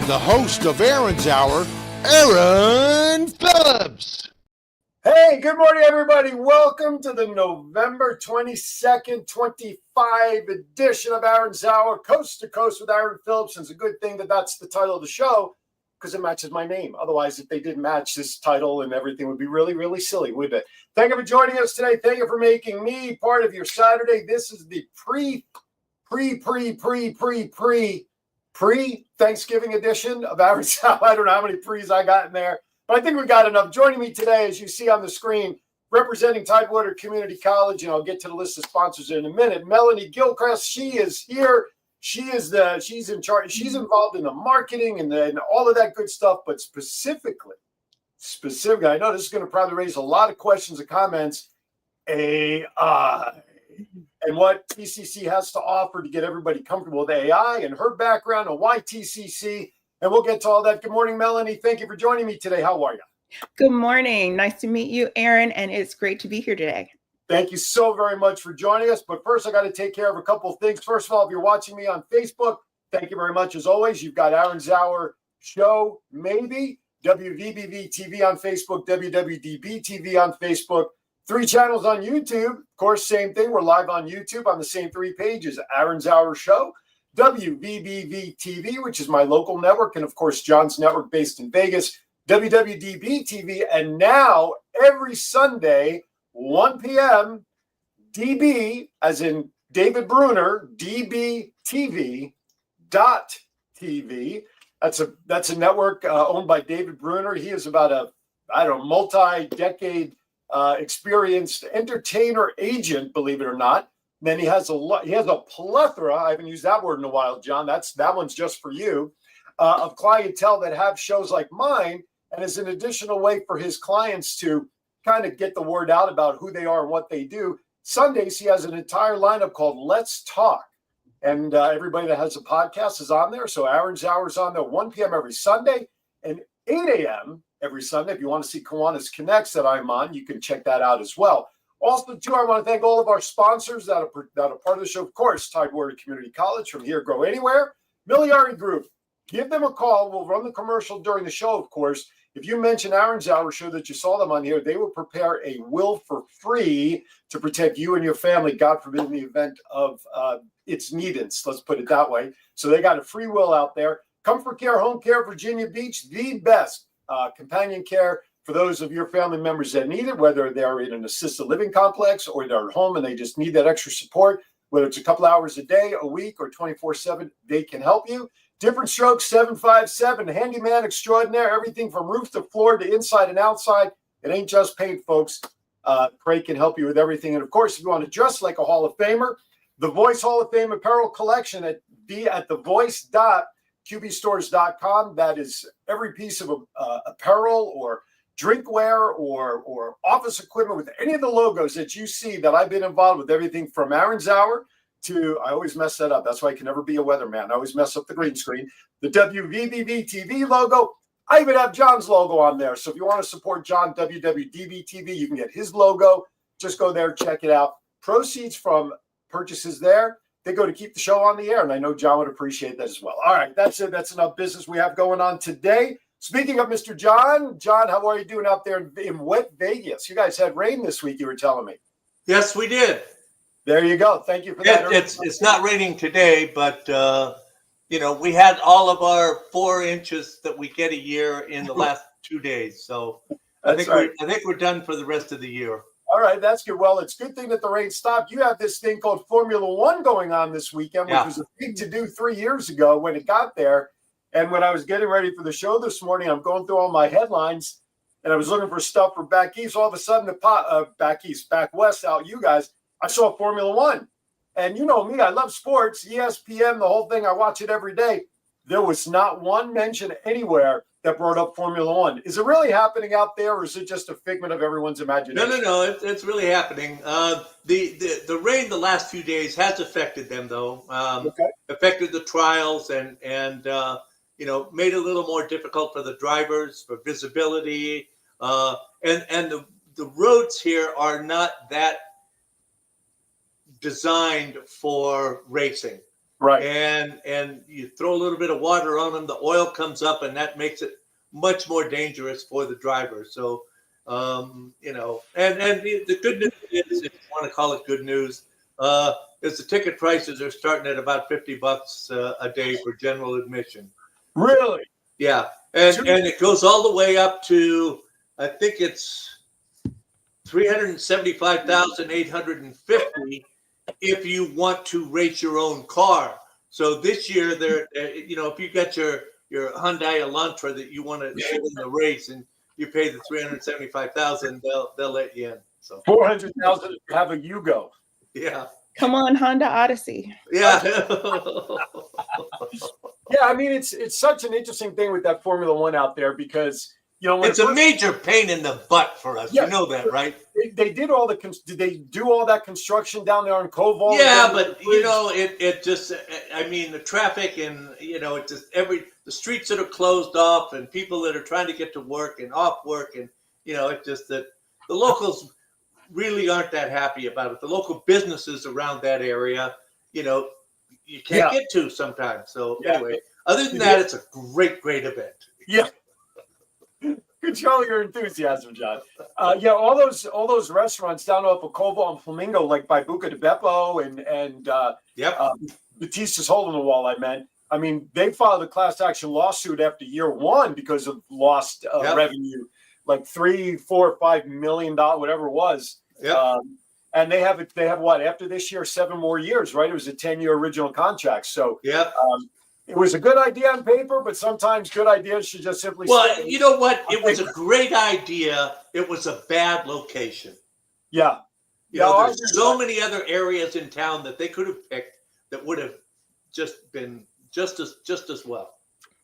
the host of Aaron's Hour, Aaron Phillips. Hey, good morning, everybody. Welcome to the November 22nd, 25 edition of Aaron's Hour, Coast to Coast with Aaron Phillips. And it's a good thing that that's the title of the show because it matches my name. Otherwise, if they didn't match this title and everything would be really, really silly, wouldn't it? Thank you for joining us today. Thank you for making me part of your Saturday. This is the pre-Thanksgiving edition of Aaron's Hour. I don't know how many pre's I got in there, but I think we got enough. Joining me today, as you see on the screen, representing Tidewater Community College, and I'll get to the list of sponsors in a minute, Melanie Gilchrist. She is here. She's in charge. She's involved in the marketing and all of that good stuff, but specifically, I know this is going to probably raise a lot of questions and comments. AI. And what TCC has to offer to get everybody comfortable with AI and her background and why TCC. And we'll get to all that. Good morning, Melanie. Thank you for joining me today. How are you? Good morning. Nice to meet you, Aaron. And it's great to be here today. Thank you so very much for joining us. But first, I got to take care of a couple of things. First of all, if you're watching me on Facebook, thank you very much. As always, you've got Aaron's Hour Show, maybe, WWDBTV on Facebook, WWDBTV on Facebook. 3 channels on YouTube. Of course, same thing. We're live on YouTube on the same 3 pages. Aaron's Hour Show, WWDBTV, which is my local network, and of course, John's network based in Vegas, WWDBTV. And now, every Sunday, 1 p.m., DB, as in David Bruner, DBTV.TV. That's a network owned by David Bruner. He is about multi-decade experienced entertainer agent, believe it or not. And then he has a plethora, I haven't used that word in a while, John, that one's just for you, of clientele that have shows like mine, and is an additional way for his clients to kind of get the word out about who they are and what they do. Sundays, he has an entire lineup called Let's Talk. And everybody that has a podcast is on there. So Aaron's Hour is on there 1 p.m. every Sunday and 8 a.m. every Sunday. If you want to see Kiwanis Connects that I'm on, you can check that out as well. Also, too, I want to thank all of our sponsors that are part of the show. Of course, Tidewater Community College, From Here, Grow Anywhere. Miliari Group, give them a call. We'll run the commercial during the show, of course. If you mention Aaron's Hour Show that you saw them on here, they will prepare a will for free to protect you and your family, God forbid, in the event of its needance. Let's put it that way. So they got a free will out there. Comfort Care Home Care, Virginia Beach, the best companion care for those of your family members that need it, whether they're in an assisted living complex or they're at home and they just need that extra support, whether it's a couple hours a day, a week, or 24/7, they can help you. Different Strokes 757, handyman extraordinaire, everything from roof to floor to inside and outside. It ain't just paint, folks. Craig can help you with everything. And of course, if you want to dress like a Hall of Famer, the Voice Hall of Fame apparel collection at thevoice.qbstores.com. That is every piece of apparel or drinkware or office equipment with any of the logos that you see that I've been involved with, everything from Aaron's Hour to, I always mess that up. That's why I can never be a weatherman. I always mess up the green screen. The WWDB logo. I even have John's logo on there. So if you want to support John, WWDBTV, you can get his logo. Just go there, check it out. Proceeds from purchases there, they go to keep the show on the air. And I know John would appreciate that as well. All right, that's it. That's enough business we have going on today. Speaking of Mr. John, how are you doing out there in wet Vegas? You guys had rain this week, you were telling me. Yes, we did. There you go. Thank you for that. It's not raining today, but we had all of our 4 inches that we get a year in the last 2 days. So I think we're done for the rest of the year. All right, that's good. Well, it's a good thing that the rain stopped. You have this thing called Formula One going on this weekend, which was a big to-do 3 years ago when it got there. And when I was getting ready for the show this morning, I'm going through all my headlines, and I was looking for stuff for back east. All of a sudden, back west out, you guys, I saw Formula One. And you know me, I love sports, ESPN, the whole thing. I watch it every day. There was not one mention anywhere that brought up Formula One. Is it really happening out there, or is it just a figment of everyone's imagination? No. It's really happening. The rain the last few days has affected them, though. Affected the trials and made it a little more difficult for the drivers, for visibility. And the roads here are not that designed for racing. Right. And you throw a little bit of water on them, the oil comes up, and that makes it much more dangerous for the driver. So, you know, and the good news is, if you want to call it good news, is the ticket prices are starting at about $50 a day for general admission. Really? Yeah, and it goes all the way up to, I think it's 375,850 if you want to race your own car. So this year, there, you know, if you got your Hyundai Elantra that you want to sit in the race and you pay the 375,000, they'll let you in. So 400,000 to have a Yugo. Yeah. Come on, Honda Odyssey. Yeah. Yeah, I mean, it's such an interesting thing with that Formula One out there because, you know, it's a major pain in the butt for us. Yeah, you know that, right? They did all the did they do all that construction down there on Koval? Yeah, but you know, it just, I mean, the traffic and, you know, it just the streets that are closed off and people that are trying to get to work and off work, and, you know, it just that the locals really aren't that happy about it. The local businesses around that area, you know, you can't get to sometimes. So anyway, other than that, it's a great event. Yeah. Control your enthusiasm, John. Yeah, all those restaurants down off of Koval and Flamingo, like by Buca di Beppo and Batista's Hole in the Wall, I mean, they filed a class action lawsuit after year one because of lost revenue, like $3, $4, $5 million, whatever it was. Yeah. And they have what, after this year, 7 more years, right? It was a 10-year original contract. So it was a good idea on paper, but sometimes good ideas should just simply. Well, you know what? It was a great idea. It was a bad location. Yeah. You know, there's so many other areas in town that they could have picked that would have just been just as well.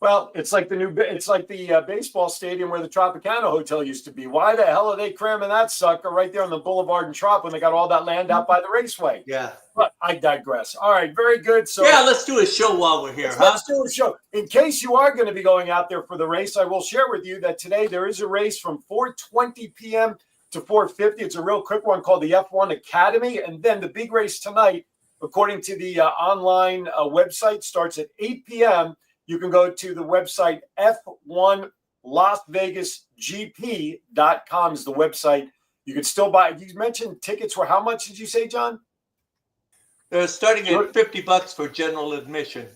Well, it's like the baseball stadium where the Tropicana Hotel used to be. Why the hell are they cramming that sucker right there on the Boulevard and Trop when they got all that land out by the raceway? Yeah. But I digress. All right, very good. So yeah, let's do a show while we're here, Let's do a show. In case you are going to be going out there for the race, I will share with you that today there is a race from 4:20 p.m. to 4:50. It's a real quick one called the F1 Academy. And then the big race tonight, according to the online website, starts at 8 p.m. You can go to the website F1LasVegasGP.com is the website. You can still buy. You mentioned tickets were how much did you say, John? Starting at $50 for general admission.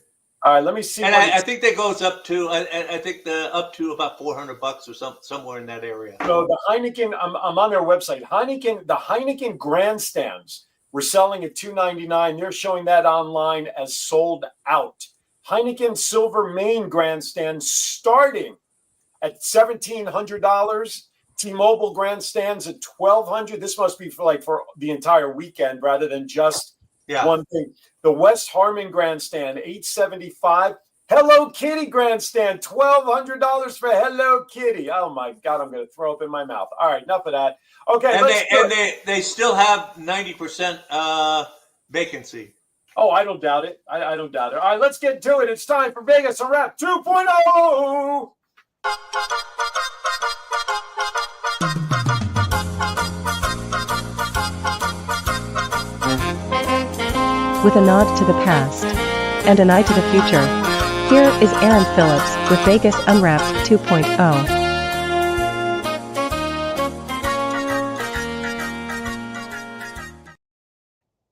All right, let me see. And I think that goes up to up to about $400 or somewhere in that area. So the Heineken, I'm on their website. The Heineken grandstands were selling at $299. They're showing that online as sold out. Heineken Silver Main grandstand starting at $1,700. T-Mobile grandstands at $1,200. This must be for the entire weekend rather than just one thing. The West Harmon grandstand $875. Hello Kitty grandstand $1,200 for Hello Kitty. Oh my God, I'm going to throw up in my mouth. All right, enough of that. Okay, and they still have 90% vacancy. Oh, I don't doubt it. I don't doubt it. All right, let's get to it. It's time for Vegas a Wrap 2.0. With a nod to the past and an eye to the future, here is Aaron Phillips with Vegas Unwrapped 2.0.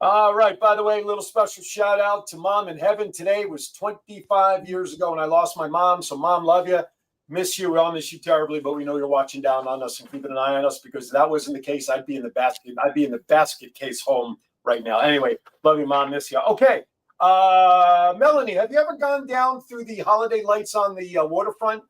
All right. By the way, a little special shout out to Mom in Heaven. Today was 25 years ago when I lost my mom. So, Mom, love you. Miss you. We all miss you terribly, but we know you're watching down on us and keeping an eye on us because if that wasn't the case, I'd be in the basket. I'd be in the basket case home right now. Anyway, love you, Mom. Miss you. Okay. Melanie, have you ever gone down through the holiday lights on the waterfront?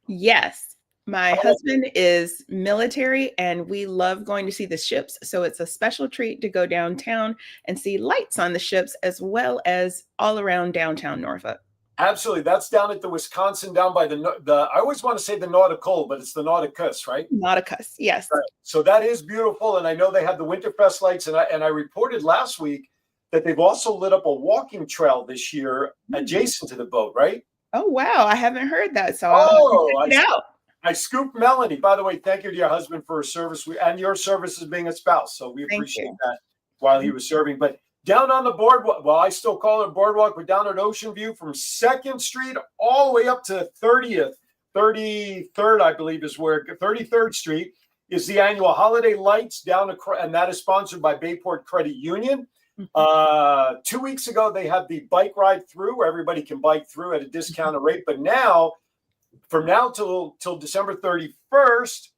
Yes. My husband is military and we love going to see the ships. So it's a special treat to go downtown and see lights on the ships as well as all around downtown Norfolk. Absolutely. That's down at the Wisconsin, down by the I always want to say the Nautical, but it's the Nauticus, right? Nauticus, yes. Right. So that is beautiful. And I know they have the Winterfest lights. And I reported last week that they've also lit up a walking trail this year adjacent to the boat, right? Oh, wow. I haven't heard that. So I'll check it out. I scooped Melanie. By the way, thank you to your husband for his service and your service as being a spouse. So we appreciate that while he was serving. But down on the boardwalk. Well, I still call it boardwalk, but down at Ocean View from 2nd Street all the way up to 30th, 33rd, I believe is where 33rd Street is the annual holiday lights down, and that is sponsored by Bayport Credit Union. 2 weeks ago, they had the bike ride through where everybody can bike through at a discounted rate. But now, from now till December 31st,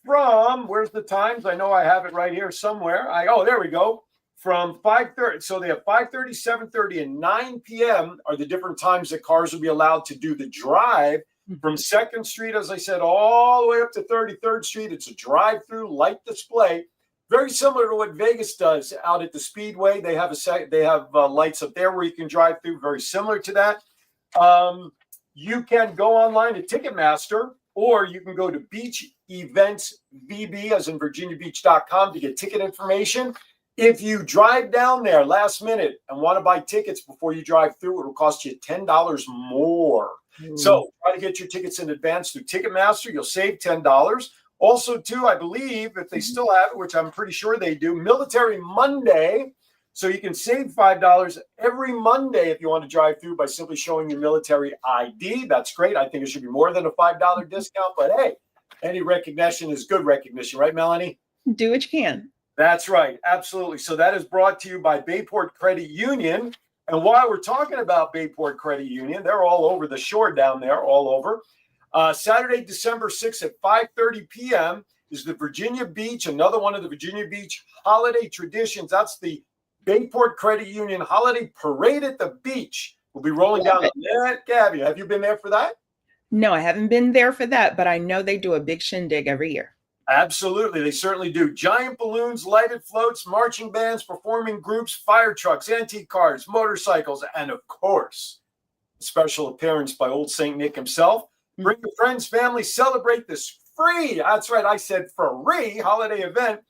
from, where's the times? I know I have it right here somewhere. Oh, there we go. From 5:30. So they have 5:30, 7:30, and 9 p.m. are the different times that cars will be allowed to do the drive from 2nd Street, as I said, all the way up to 33rd Street. It's a drive-through light display. Very similar to what Vegas does out at the Speedway. They have lights up there where you can drive through. Very similar to that. You can go online to Ticketmaster, or you can go to Beach Events VB, as in WWDBTV.com, to get ticket information. If you drive down there last minute and want to buy tickets before you drive through, it'll cost you $10 more. So try to get your tickets in advance through Ticketmaster. You'll save $10. Also, too, I believe, if they still have it, which I'm pretty sure they do, Military Monday. So you can save $5 every Monday if you want to drive through by simply showing your military ID. That's great. I think it should be more than a $5 discount. But hey, any recognition is good recognition, right, Melanie? Do what you can. That's right. Absolutely. So that is brought to you by Bayport Credit Union. And while we're talking about Bayport Credit Union, they're all over the shore down there, all over. Saturday, December 6th at 5:30 p.m. is the Virginia Beach, another one of the Virginia Beach holiday traditions. That's the Bayport Credit Union Holiday Parade at the beach. We'll be rolling down that. Gabby, have you been there for that? No, I haven't been there for that, but I know they do a big shindig every year. Absolutely. They certainly do. Giant balloons, lighted floats, marching bands, performing groups, fire trucks, antique cars, motorcycles, and of course, a special appearance by Old St. Nick himself. Bring your friends, family, celebrate this free, that's right, I said free holiday event,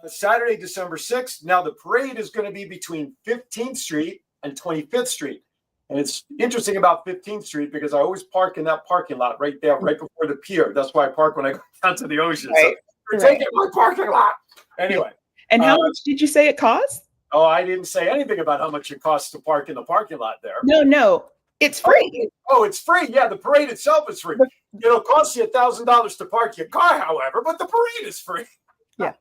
Saturday, December 6th. Now, the parade is going to be between 15th Street and 25th Street. And it's interesting about 15th Street because I always park in that parking lot right there, right before the pier. That's why I park when I go down to the ocean. Right. So you're taking my parking lot. Anyway. And how much did you say it cost? Oh, I didn't say anything about how much it costs to park in the parking lot there. No. It's free. Oh, it's free. Yeah, the parade itself is free. It'll cost you $1,000 to park your car, however, but the parade is free. Yeah.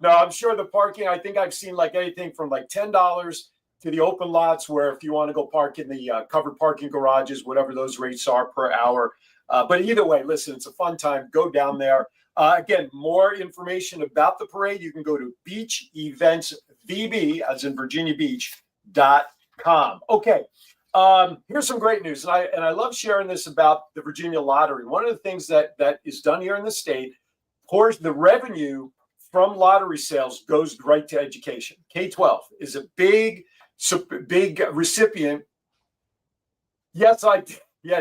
No, I'm sure the parking, I think I've seen like anything from like $10 to the open lots, where if you want to go park in the covered parking garages, whatever those rates are per hour. But either way, listen, it's a fun time. Go down there. Again, more information about the parade, you can go to Beach Events VB, as in VirginiaBeach.com. Okay. Here's some great news, and I love sharing this about the Virginia Lottery. One of the things that is done here in the state, of course, the revenue from lottery sales goes right to education. K-12 is a big recipient. Yes,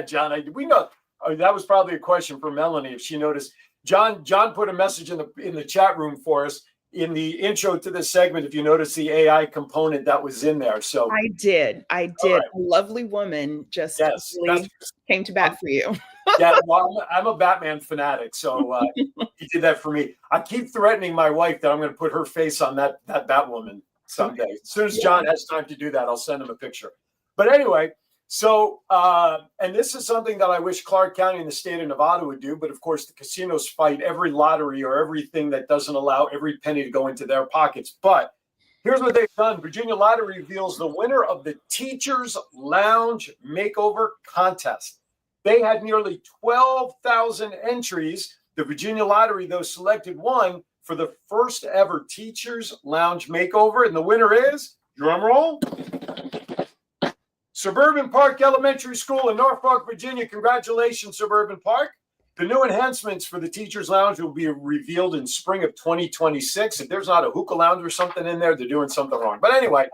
John. We know that was probably a question for Melanie if she noticed. John put a message in the chat room for us in the intro to this segment, if you notice the AI component that was in there. So I did. Right. A lovely woman just really came to bat for you. Yeah, well, I'm a Batman fanatic, so he did that for me. I keep threatening my wife that I'm going to put her face on that Batwoman someday. As soon as John has time to do that, I'll send him a picture. But anyway, so, and this is something that I wish Clark County and the state of Nevada would do, but of course the casinos fight every lottery or everything that doesn't allow every penny to go into their pockets. But here's what they've done. Virginia Lottery reveals the winner of the Teachers Lounge Makeover Contest. They had nearly 12,000 entries. The Virginia Lottery, though, selected one for the first ever Teachers Lounge Makeover. And the winner is, drum roll, Suburban Park Elementary School in Norfolk, Virginia. Congratulations, Suburban Park. The new enhancements for the Teachers Lounge will be revealed in spring of 2026. If there's not a hookah lounge or something in there, they're doing something wrong. But anyway,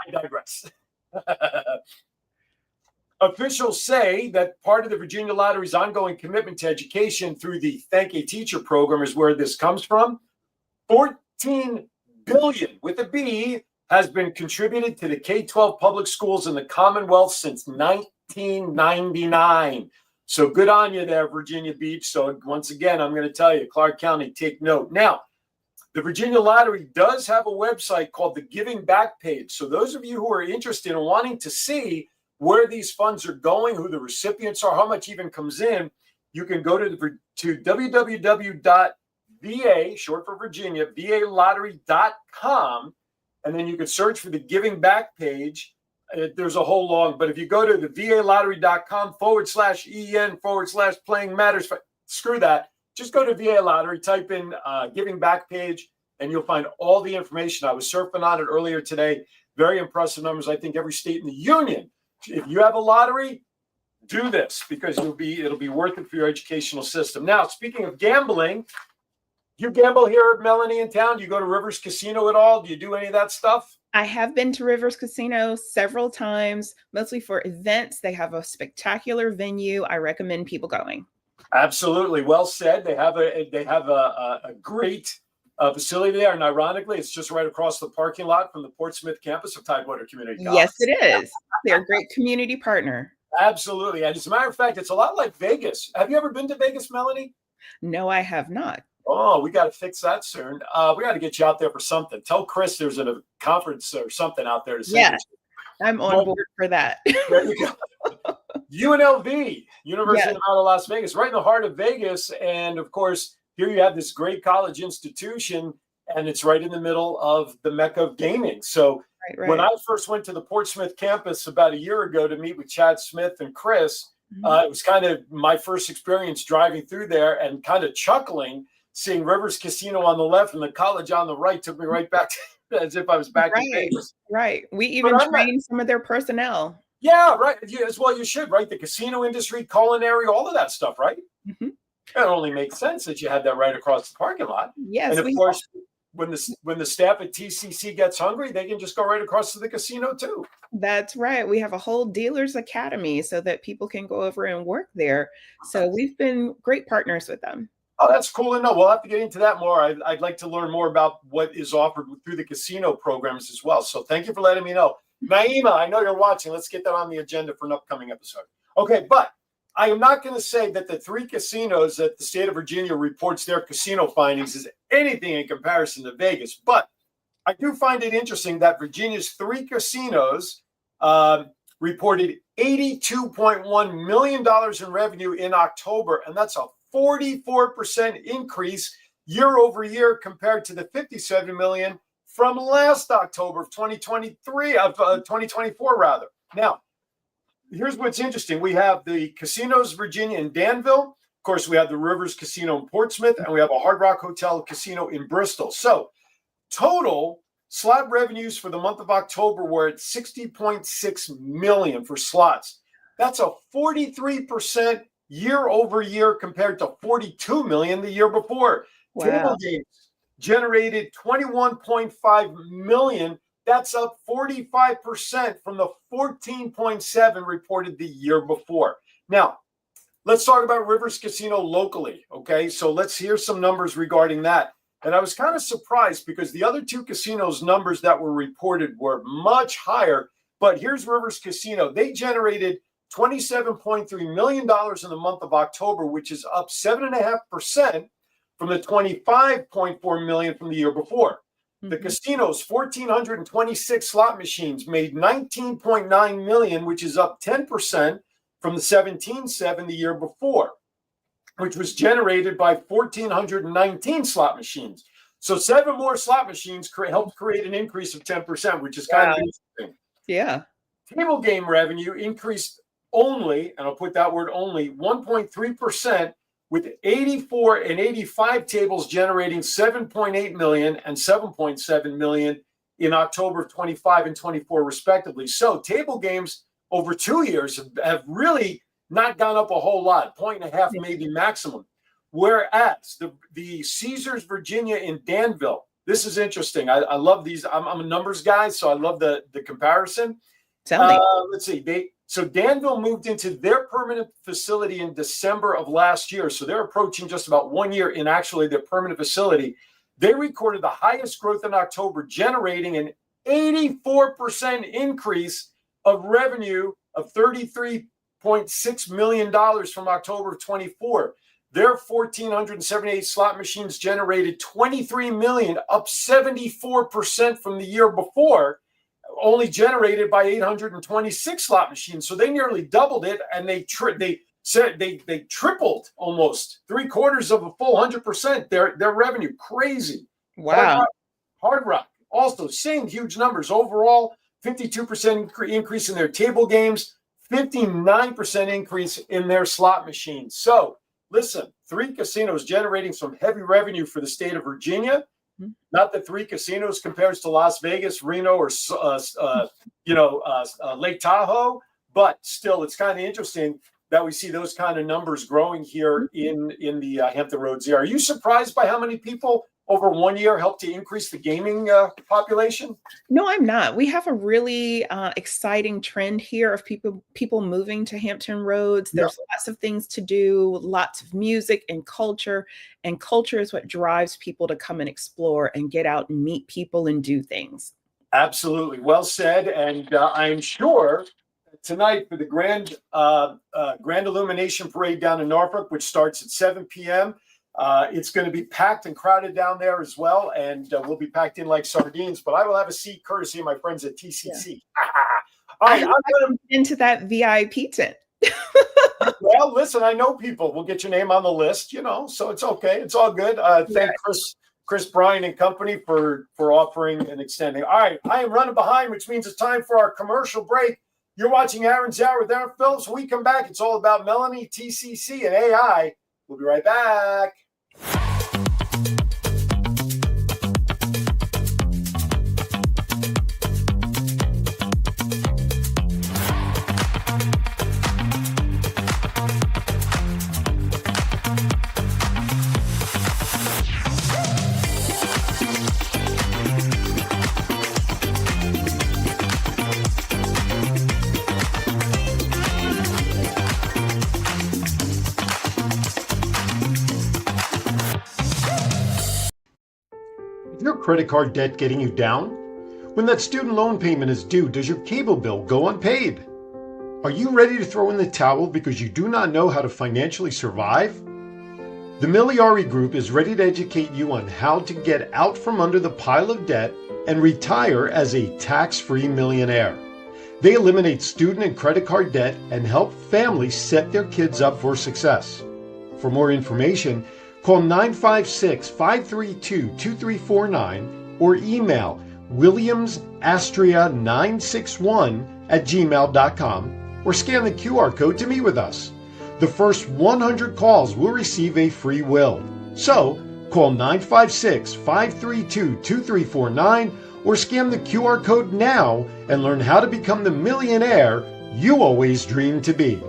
I digress. Officials say that part of the Virginia Lottery's ongoing commitment to education through the Thank a Teacher program is where this comes from. $14 billion with a B has been contributed to the K-12 public schools in the Commonwealth since 1999. So good on you there, Virginia Beach. So once again, I'm going to tell you, Clark County, take note. Now, The Virginia Lottery does have a website called the Giving Back page. So those of you who are interested in wanting to see where these funds are going, who the recipients are, how much even comes in, you can go to www.va, short for Virginia, valottery.com, and then you can search for the Giving Back page. There's a whole long, but if you go to the valottery.com/en/playing matters, screw that. Just go to VA Lottery, type in Giving Back page, and you'll find all the information. I was surfing on it earlier today. Very impressive numbers. I think every state in the union, if you have a lottery, do this because it'll be worth it for your educational system. Now, speaking of gambling, you gamble here, Melanie, in town? Do you go to Rivers Casino at all? Do you do any of that stuff? I have been to Rivers Casino several times, mostly for events. They have a spectacular venue. I recommend people going. Absolutely. Well said. They have a great facility there. And ironically, it's just right across the parking lot from the Portsmouth campus of Tidewater Community College. Yes, it is. They're a great community partner. Absolutely. And as a matter of fact, it's a lot like Vegas. Have you ever been to Vegas, Melanie? No, I have not. Oh, we got to fix that soon. We got to get you out there for something. Tell Chris there's a conference or something out there to see. Yeah, I'm on board for that. There you go. UNLV, University of Nevada, Las Vegas, right in the heart of Vegas. And of course, here you have this great college institution, and it's right in the middle of the mecca of gaming. So when I first went to the Portsmouth campus about a year ago to meet with Chad Smith and Chris, it was kind of my first experience driving through there and kind of chuckling, seeing Rivers Casino on the left and the college on the right took me right back to, as if I was back in Vegas. Right. We even trained some of their personnel. Yeah, right. Yeah, as well you should, right? The casino industry, culinary, all of that stuff, right? It only makes sense that you had that right across the parking lot. Yes. And of course, when the staff at TCC gets hungry, they can just go right across to the casino too. That's right. We have a whole dealers academy so that people can go over and work there. So we've been great partners with them. Oh, that's cool to know. We'll have to get into that more. I'd like to learn more about what is offered through the casino programs as well. So thank you for letting me know. Naima, I know you're watching. Let's get that on the agenda for an upcoming episode. Okay, but I am not going to say that the 3 casinos that the state of Virginia reports their casino findings is anything in comparison to Vegas. But I do find it interesting that Virginia's 3 casinos reported $82.1 million in revenue in October, and that's a 44% increase year over year compared to the $57 million from last October of 2024 rather. Now, here's what's interesting. We have the Casinos Virginia in Danville. Of course, we have the Rivers Casino in Portsmouth, and we have a Hard Rock Hotel Casino in Bristol. So total slot revenues for the month of October were at $60.6 million for slots. That's a 43% year over year compared to $42 million the year before. Wow. Table games generated $21.5 million. That's up 45% from the 14.7 reported the year before. Now, let's talk about Rivers Casino locally. Okay, so let's hear some numbers regarding that. And I was kind of surprised because the other 2 casinos' numbers that were reported were much higher. But here's Rivers Casino. They generated $27.3 million in the month of October, which is up 7.5% from the $25.4 million from the year before. The casino's 1,426 slot machines made $19.9 million, which is up 10% from the 17.7 the year before, which was generated by 1,419 slot machines. So 7 more slot machines helped create an increase of 10%, which is kind of interesting. Yeah. Table game revenue increased only, and I'll put that word only, 1.3%, with 84 and 85 tables generating $7.8 million and $7.7 million in October of 25 and 24, respectively. So table games over 2 years have really not gone up a whole lot, 1.5 maybe maximum. Whereas the Caesars Virginia in Danville, this is interesting. I love these. I'm a numbers guy, so I love the comparison. Tell me. Let's see. So Danville moved into their permanent facility in December of last year. So they're approaching just about 1 year in actually their permanent facility. They recorded the highest growth in October, generating an 84% increase of revenue of $33.6 million from October of 24. Their 1,478 slot machines generated 23 million, up 74% from the year before, only generated by 826 slot machines. So they nearly doubled it, and they tripled almost 3/4 of a full 100% their revenue. Crazy. Wow. Hard Rock also same huge numbers overall. 52% increase in their table games, 59% increase in their slot machines. So listen, 3 casinos generating some heavy revenue for the state of Virginia. Not that 3 casinos compares to Las Vegas, Reno, or Lake Tahoe, but still, it's kind of interesting that we see those kind of numbers growing here in the Hampton Roads area. Are you surprised by how many people over 1 year helped to increase the gaming population? No, I'm not. We have a really exciting trend here of people moving to Hampton Roads. There's lots of things to do, lots of music and culture is what drives people to come and explore and get out and meet people and do things. Absolutely. Well said. And I'm sure tonight for the grand illumination parade down in Norfolk, which starts at 7 p.m., it's going to be packed and crowded down there as well, and we'll be packed in like sardines. But I will have a seat courtesy of my friends at TCC. Yeah. All right, I'm into that VIP tent. Well, listen, I know people. We'll get your name on the list, so it's okay. It's all good. Thank Chris Bryan and company for offering and extending. All right, I am running behind, which means it's time for our commercial break. You're watching Aaron's Hour with Aaron Phillips. When we come back, it's all about Melanie, TCC, and AI. We'll be right back. Is your credit card debt getting you down? When that student loan payment is due, does your cable bill go unpaid? Are you ready to throw in the towel because you do not know how to financially survive? The Miliari Group is ready to educate you on how to get out from under the pile of debt and retire as a tax-free millionaire. They eliminate student and credit card debt and help families set their kids up for success. For more information, call 956-532-2349 or email williamsastria961@gmail.com or scan the QR code to meet with us. The first 100 calls will receive a free will. So, call 956-532-2349 or scan the QR code now and learn how to become the millionaire you always dreamed to be.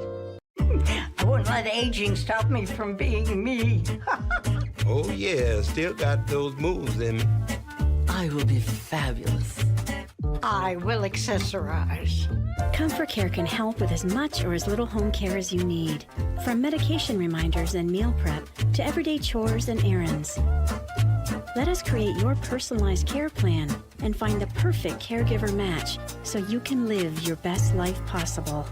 I wouldn't let aging stop me from being me. Oh yeah, still got those moves in me. I will be fabulous. I will accessorize. Comfort Care can help with as much or as little home care as you need. From medication reminders and meal prep to everyday chores and errands. Let us create your personalized care plan and find the perfect caregiver match so you can live your best life possible.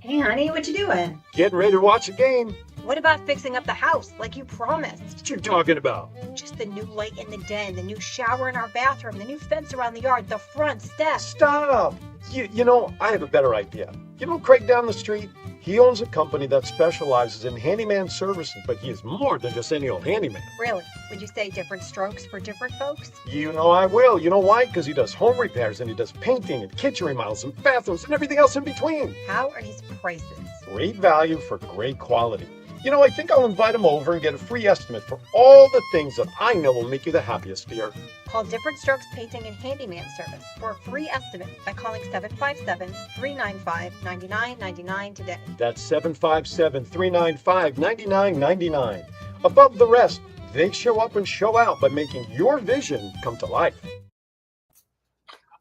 Hey, honey, what you doing? Getting ready to watch a game. What about fixing up the house like you promised? What you talking about? Just the new light in the den, the new shower in our bathroom, the new fence around the yard, the front steps. Stop! You know, I have a better idea. You know Craig down the street? He owns a company that specializes in handyman services, but he is more than just any old handyman. Really? Would you say different strokes for different folks? You know I will. You know why? Because he does home repairs and he does painting and kitchen remodels and bathrooms and everything else in between. How are his prices? Great value for great quality. You know, I think I'll invite him over and get a free estimate for all the things that I know will make you the happiest, dear. Call Different Strokes Painting and Handyman Service for a free estimate by calling 757-395-9999 today. That's 757-395-9999. Above the rest, they show up and show out by making your vision come to life.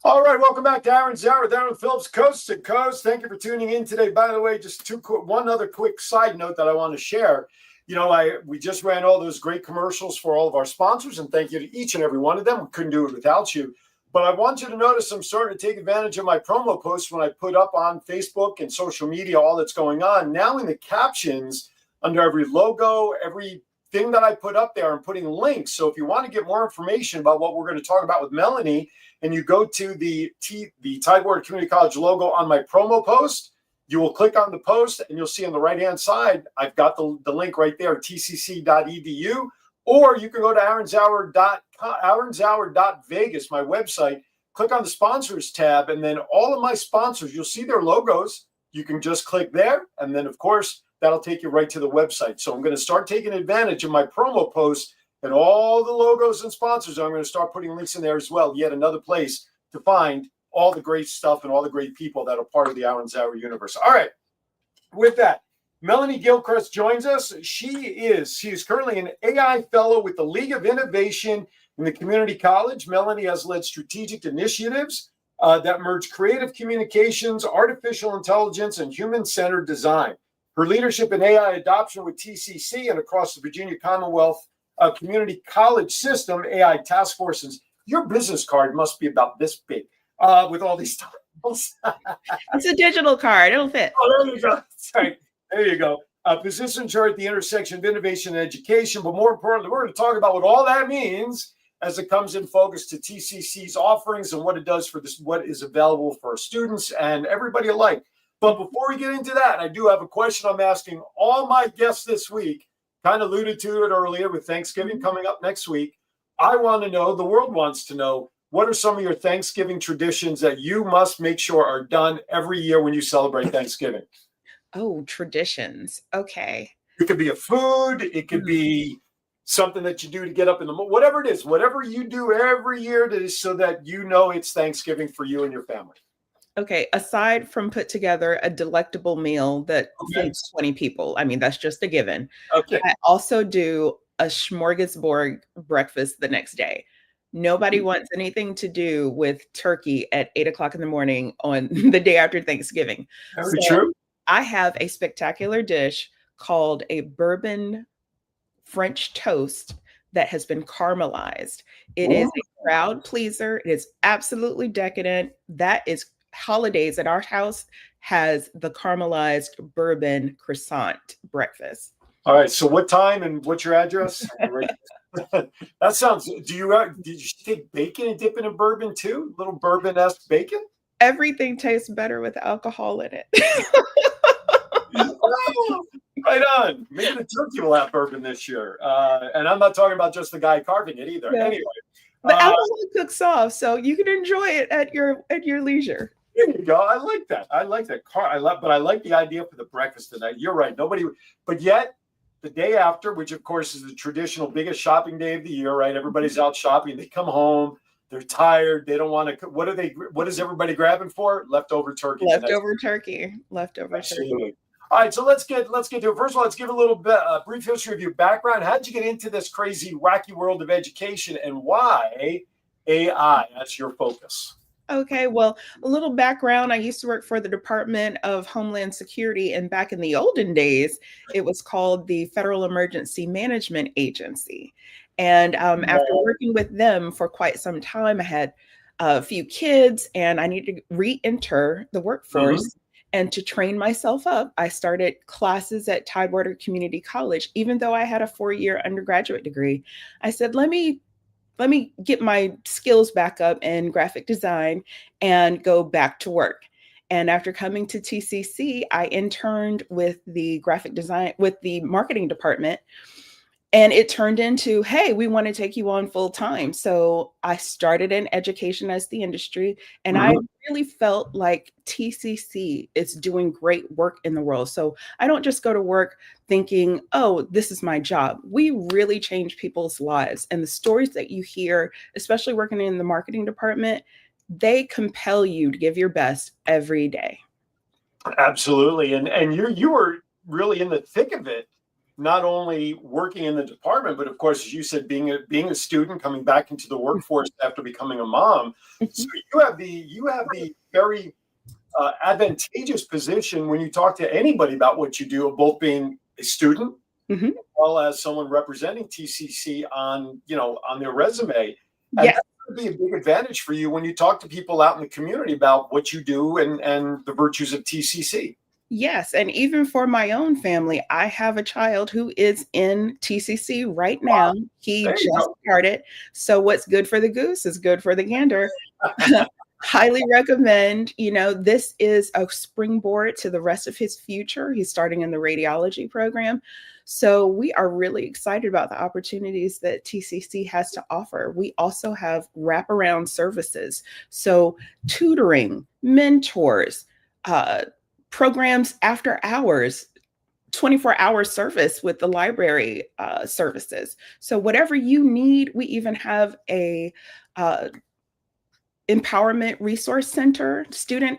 All right, welcome back to Aaron's Hour with Aaron Phillips, coast to coast. Thank you for tuning in today. By the way, just one other quick side note that I want to share. You know, we just ran all those great commercials for all of our sponsors, and thank you to each and every one of them. We couldn't do it without you. But I want you to notice I'm starting to take advantage of my promo posts when I put up on Facebook and social media all that's going on. Now in the captions, under every logo, every thing that I put up there, I'm putting links. So if you want to get more information about what we're going to talk about with Melanie, and you go to the Tidewater Community College logo on my promo post, you will click on the post and you'll see on the right-hand side, I've got the link right there, tcc.edu, or you can go to aaronzauer.vegas, my website, click on the sponsors tab, and then all of my sponsors, you'll see their logos. You can just click there, and then, of course, that'll take you right to the website. So I'm going to start taking advantage of my promo posts and all the logos and sponsors. I'm going to start putting links in there as well. Yet another place to find all the great stuff and all the great people that are part of the Aaron Zauer universe. All right. With that, Melanie Gilchrist joins us. She is currently an AI fellow with the League of Innovation in the Community College. Melanie has led strategic initiatives that merge creative communications, artificial intelligence, and human-centered design. Her leadership in AI adoption with TCC and across the Virginia Commonwealth Community College system, AI task forces. Your business card must be about this big with all these titles. It's a digital card. It'll fit. Oh, there you go. Sorry. There you go. Positions her at the intersection of innovation and education. But more importantly, we're going to talk about what all that means as it comes in focus to TCC's offerings and what it does for this, what is available for our students and everybody alike. But before we get into that, I do have a question I'm asking all my guests this week. Kind of alluded to it earlier with Thanksgiving coming up next week. I want to know, the world wants to know, what are some of your Thanksgiving traditions that you must make sure are done every year when you celebrate Thanksgiving? Oh, traditions. Okay. It could be a food. It could be something that you do to get up in the morning, whatever it is, whatever you do every year to, so that you know it's Thanksgiving for you and your family. Okay. Aside from put together a delectable meal that feeds 20 people, I mean, that's just a given. Okay. I also do a smorgasbord breakfast the next day. Nobody wants anything to do with turkey at 8 o'clock in the morning on the day after Thanksgiving. Very true. I have a spectacular dish called a bourbon French toast that has been caramelized. It is a crowd pleaser. It is absolutely decadent. That is holidays at our house has the caramelized bourbon croissant breakfast. All right. So what time and what's your address? That sounds, did you take bacon and dip it in bourbon too? Little bourbon-esque bacon? Everything tastes better with alcohol in it. Oh, right on. Maybe the turkey will have bourbon this year. And I'm not talking about just the guy carving it either. Yeah. Anyway. The alcohol cooks off, so you can enjoy it at your leisure. There you go. I like that. I like that. But I like the idea for the breakfast tonight. You're right. But yet the day after, which of course is the traditional biggest shopping day of the year, right? Everybody's out shopping. They come home. They're tired. They don't want to. What is everybody grabbing for? Leftover turkey. Leftover turkey. Absolutely. All right, so let's get to it. First of all, let's give a little bit brief history of your background. How did you get into this crazy, wacky world of education, and why AI? That's your focus. Okay, well, a little background. I used to work for the Department of Homeland Security, and back in the olden days, it was called the Federal Emergency Management Agency. And after working with them for quite some time, I had a few kids, and I needed to re-enter the workforce. Mm-hmm. And to train myself up, I started classes at Tidewater Community College. Even though I had a 4-year undergraduate degree, I said, let me get my skills back up in graphic design and go back to work. And after coming to TCC, I interned with the graphic design, with the marketing department. And it turned into, hey, we want to take you on full time. So I started in education as the industry. And I really felt like TCC is doing great work in the world. So I don't just go to work thinking, oh, this is my job. We really change people's lives. And the stories that you hear, especially working in the marketing department, they compel you to give your best every day. Absolutely. And you were really in the thick of it. Not only working in the department, but of course, as you said, being a student coming back into the workforce after becoming a mom. So you have the very advantageous position when you talk to anybody about what you do, of both being a student as well as someone representing TCC on their resume. And could be a big advantage for you when you talk to people out in the community about what you do and the virtues of TCC. Yes, and even for my own family, I have a child who is in TCC right now. Wow. He There you just go. started. So what's good for the goose is good for the gander. Highly recommend. This is a springboard to the rest of his future. He's starting in the radiology program. So we are really excited about the opportunities that TCC has to offer. We also have wraparound services. So tutoring, mentors, programs after hours, 24-hour service with the library services. So whatever you need, we even have a empowerment resource center, student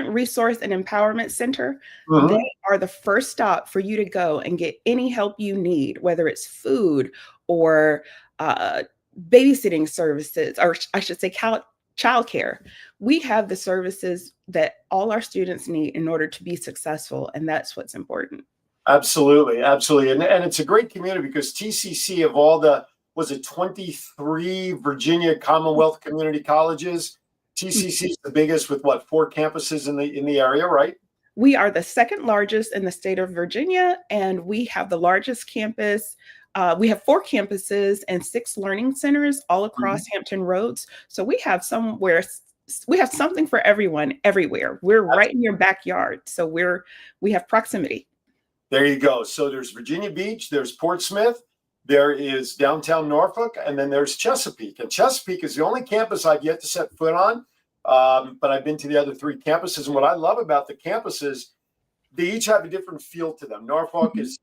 resource and empowerment center. They are the first stop for you to go and get any help you need, whether it's food or babysitting services, or I should say childcare. We have the services that all our students need in order to be successful, and that's what's important. Absolutely, absolutely. And it's a great community because TCC, of all the, was it 23 Virginia Commonwealth community colleges, TCC is the biggest with what, 4 campuses in the area, right? We are the second largest in the state of Virginia, and we have the largest campus. We have 4 campuses and 6 learning centers all across Hampton Roads. So we have something for everyone, everywhere. We're right in your backyard. So we have proximity. There you go. So there's Virginia Beach, there's Portsmouth, there is downtown Norfolk, and then there's Chesapeake. And Chesapeake is the only campus I've yet to set foot on, but I've been to the other 3 campuses. And what I love about the campuses, they each have a different feel to them. Norfolk is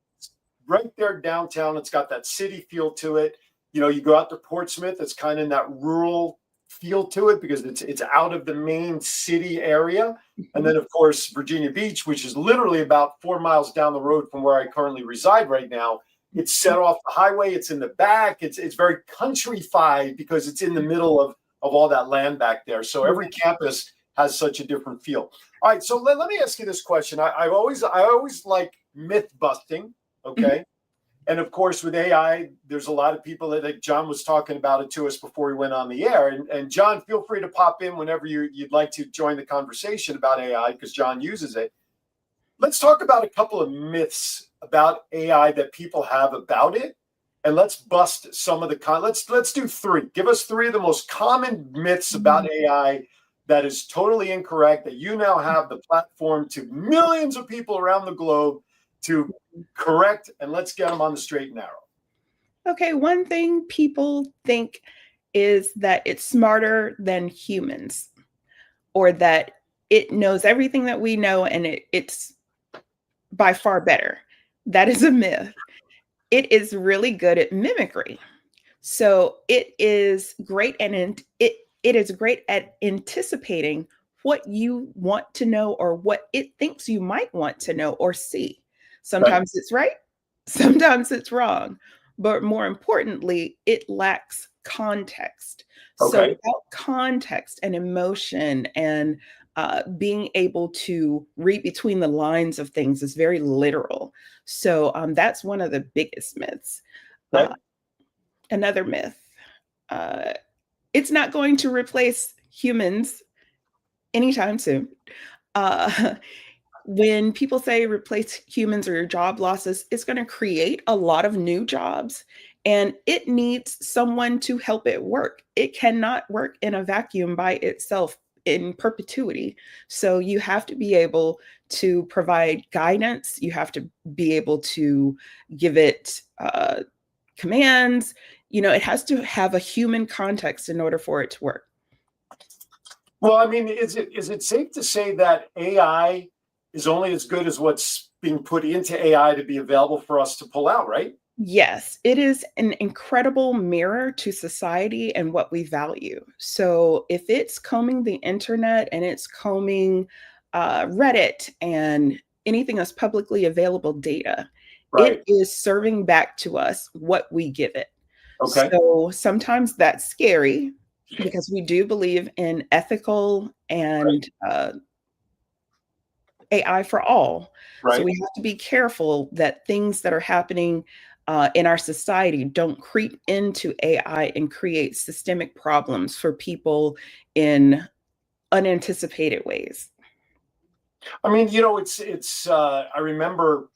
right there downtown. It's got that city feel to it. You go out to Portsmouth, it's kind of in that rural feel to it because it's out of the main city area. And then, of course, Virginia Beach, which is literally about 4 miles down the road from where I currently reside right now. It's set off the highway. It's in the back. It's very countrified because it's in the middle of all that land back there. So every campus has such a different feel. All right. So let me ask you this question. I always like myth busting. Okay. And of course, with AI, there's a lot of people that John was talking about it to us before we went on the air. And John, feel free to pop in whenever you'd like to join the conversation about AI because John uses it. Let's talk about a couple of myths about AI that people have about it. And let's bust some of the let's do 3. Give us 3 of the most common myths about AI that is totally incorrect, that you now have the platform to millions of people around the globe to correct, and let's get them on the straight and narrow. Okay, one thing people think is that it's smarter than humans, or that it knows everything that we know and it's by far better. That is a myth. It is really good at mimicry. So it is great, and it is great at anticipating what you want to know or what it thinks you might want to know or see. Sometimes it's right, sometimes it's wrong, but more importantly, it lacks context. So without context and emotion and being able to read between the lines of things is very literal. So that's one of the biggest myths. Another myth, it's not going to replace humans anytime soon. When people say replace humans or your job losses, it's going to create a lot of new jobs, and it needs someone to help it work. It cannot work in a vacuum by itself in perpetuity. So you have to be able to provide guidance. You have to be able to give it commands. It has to have a human context in order for it to work. Well, I mean, is it safe to say that AI is only as good as what's being put into AI to be available for us to pull out, right? Yes, it is an incredible mirror to society and what we value. So if it's combing the internet and it's combing Reddit and anything that's publicly available data, it is serving back to us what we give it. Okay. So sometimes that's scary because we do believe in ethical and AI for all. So we have to be careful that things that are happening in our society don't creep into AI and create systemic problems for people in unanticipated ways. I mean, it's. I remember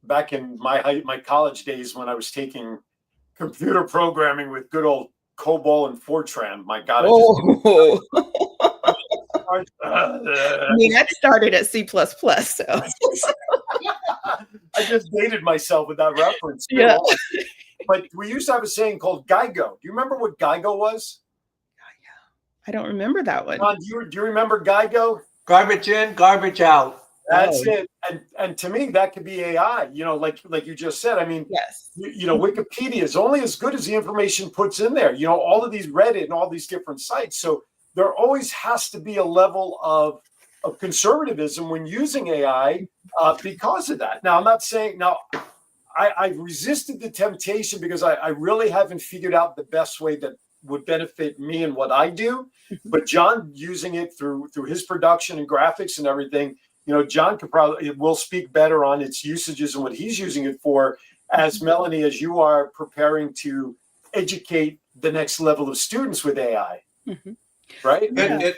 back in my college days when I was taking computer programming with good old COBOL and Fortran. My God, Oh. I mean, that started at C++, so. I just dated myself with that reference. Yeah. But we used to have a saying called GIGO. Do you remember what GIGO was? I don't remember that one. John, do you remember GIGO? Garbage in, garbage out. That's it. And to me, that could be AI. Like you just said. I mean, yes. Wikipedia is only as good as the information puts in there. All of these Reddit and all these different sites. So there always has to be a level of conservatism when using AI because of that. Now, I'm not saying I've resisted the temptation because I really haven't figured out the best way that would benefit me and what I do. But John, using it through his production and graphics and everything, John will speak better on its usages and what he's using it for, as Melanie, as you are preparing to educate the next level of students with AI. Mm-hmm. Right? And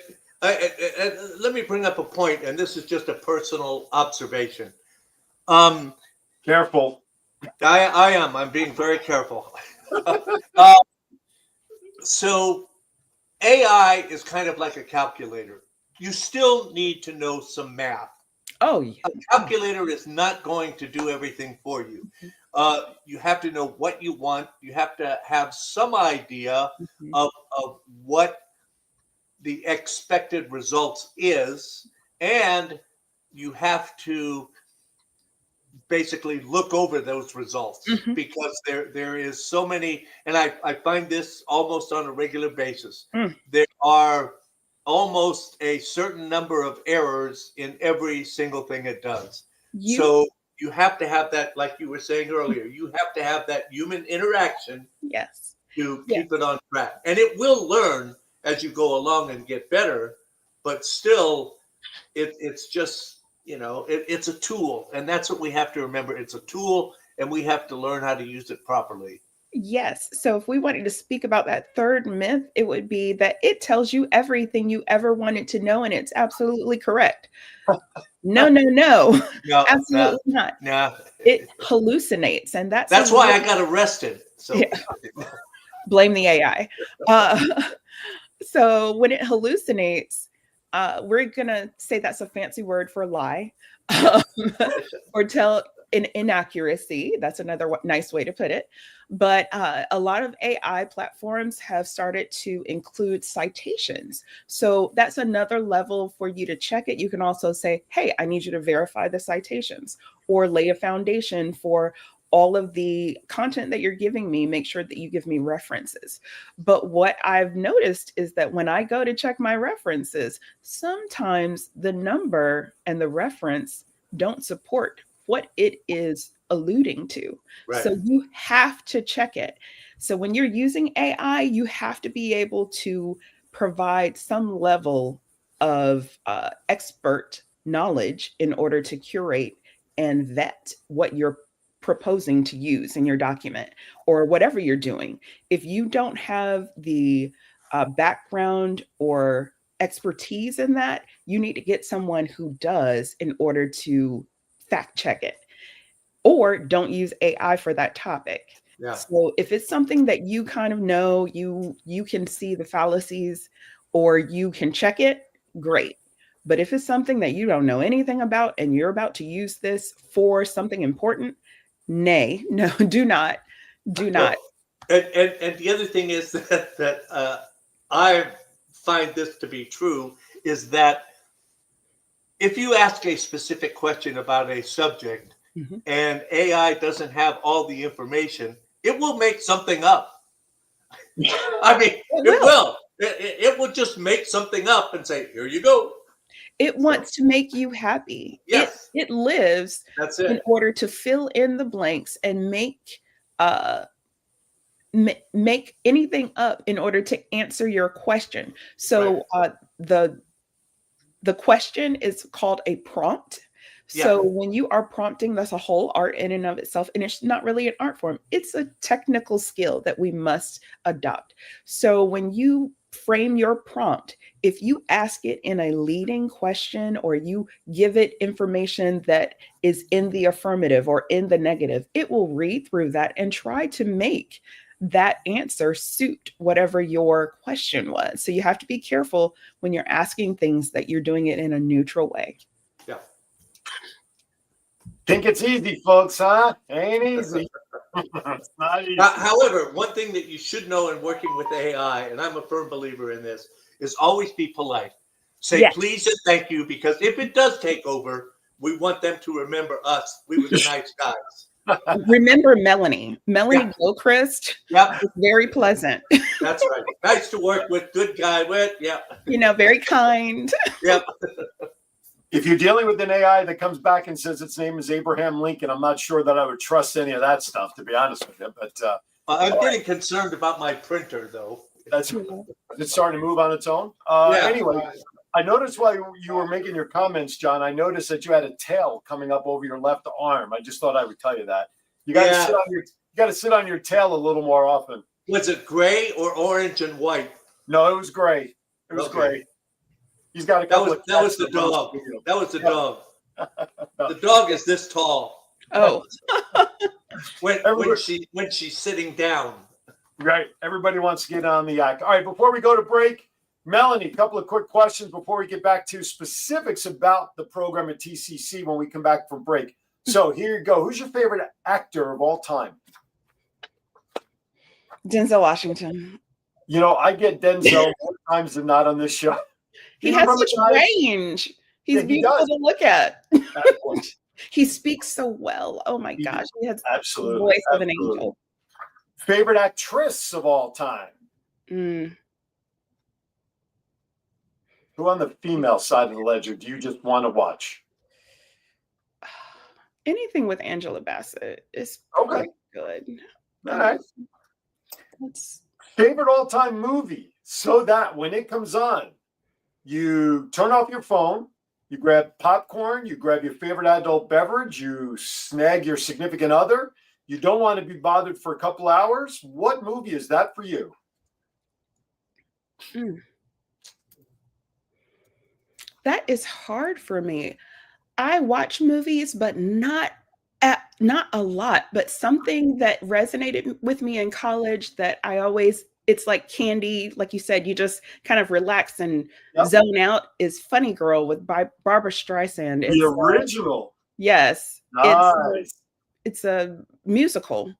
let me bring up a point, and this is just a personal observation. Careful. I am. I'm being very careful. So AI is kind of like a calculator. You still need to know some math. Oh, yeah. A calculator is not going to do everything for you. You have to know what you want. You have to have some idea of what the expected results is, and you have to basically look over those results because there is so many, and I find this almost on a regular basis. There are almost a certain number of errors in every single thing it does. So you have to have that, like you were saying earlier, you have to have that human interaction to keep it on track. And it will learn as you go along and get better, but still it's just, it's a tool, and that's what we have to remember. It's a tool, and we have to learn how to use it properly. Yes. So if we wanted to speak about that third myth, it would be that it tells you everything you ever wanted to know, and it's absolutely correct. No, absolutely not. No. It hallucinates, and that's why I got arrested. So blame the AI. So when it hallucinates, we're gonna say that's a fancy word for lie, or tell an inaccuracy. That's another nice way to put it. But a lot of AI platforms have started to include citations. So that's another level for you to check it. You can also say, hey, I need you to verify the citations, or lay a foundation for all of the content that you're giving me. Make sure that you give me references. But what I've noticed is that when I go to check my references, sometimes the number and the reference don't support what it is alluding to. Right. So you have to check it. So when you're using AI, you have to be able to provide some level of expert knowledge in order to curate and vet what you're proposing to use in your document or whatever you're doing. If you don't have the background or expertise in that, you need to get someone who does in order to fact check it. Or don't use AI for that topic. Yeah. So if it's something that you kind of know, you can see the fallacies or you can check it, great. But if it's something that you don't know anything about and you're about to use this for something important, no, do not. And the other thing is that I find this to be true is that if you ask a specific question about a subject and AI doesn't have all the information, it will make something up. I mean, it will. It will just make something up and say, here you go. It wants to make you happy. Yes. It lives in order to fill in the blanks and make anything up in order to answer your question. So the question is called a prompt. So when you are prompting, that's a whole art in and of itself. And it's not really an art form. It's a technical skill that we must adopt. So when you frame your prompt, if you ask it in a leading question or you give it information that is in the affirmative or in the negative, it will read through that and try to make that answer suit whatever your question was. So you have to be careful when you're asking things that you're doing it in a neutral way. Yeah. Think it's easy, folks, huh? Ain't easy. It's not easy. However, one thing that you should know in working with AI, and I'm a firm believer in this, is always be polite. Say please and thank you, because if it does take over, we want them to remember us. We were the nice guys. Remember Melanie Gilchrist. Yep. Was very pleasant. That's right. Nice to work with. Good guy with. Yeah. Very kind. Yep. If you're dealing with an AI that comes back and says its name is Abraham Lincoln, I'm not sure that I would trust any of that stuff, to be honest with you. But I'm getting concerned about my printer, though. It's starting to move on its own. Anyway, I noticed while you were making your comments, John, I noticed that you had a tail coming up over your left arm. I just thought I would tell you that. You got to sit on your tail a little more often. Was it gray or orange and white? No, it was gray. It was gray. He's got a couple of. That was the dog. That was the dog. The dog is this tall. Oh. when she's sitting down. Right. Everybody wants to get on the act. All right. Before we go to break, Melanie, a couple of quick questions before we get back to specifics about the program at TCC when we come back from break. So here you go. Who's your favorite actor of all time? Denzel Washington. I get Denzel more times than not on this show. He has such range. He's beautiful to look at. He speaks so well. Oh my gosh. He has the voice of an angel. Favorite actress of all time? Who on the female side of the ledger do you just want to watch? Anything with Angela Bassett is good. All right. Favorite all-time movie, so that when it comes on, you turn off your phone, you grab popcorn, you grab your favorite adult beverage, you snag your significant other. You don't want to be bothered for a couple hours. What movie is that for you? That is hard for me. I watch movies, but not a lot, but something that resonated with me in college that it's like candy, like you said, you just kind of relax and zone out, is Funny Girl with Barbara Streisand. The original. Yes. Nice. It's a musical,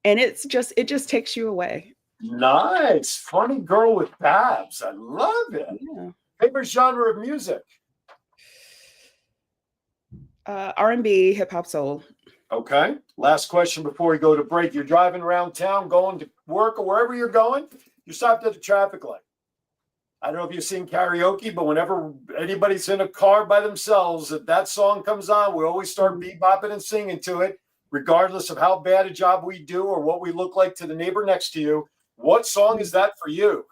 and it just takes you away. Nice. Funny Girl with Babs. I love it. Yeah. Favorite genre of music? R&B, hip hop, soul. Okay. Last question before we go to break. You're driving around town, going to work or wherever you're going. You stopped at the traffic light. I don't know if you've seen karaoke, but whenever anybody's in a car by themselves, if that song comes on, we always start bebopping and singing to it, regardless of how bad a job we do or what we look like to the neighbor next to you. What song is that for you?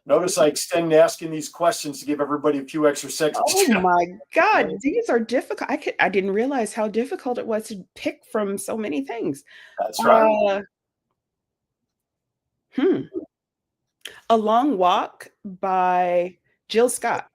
Notice I extend asking these questions to give everybody a few extra seconds. Oh my God, these are difficult. I didn't realize how difficult it was to pick from so many things. That's right. A Long Walk by Jill Scott.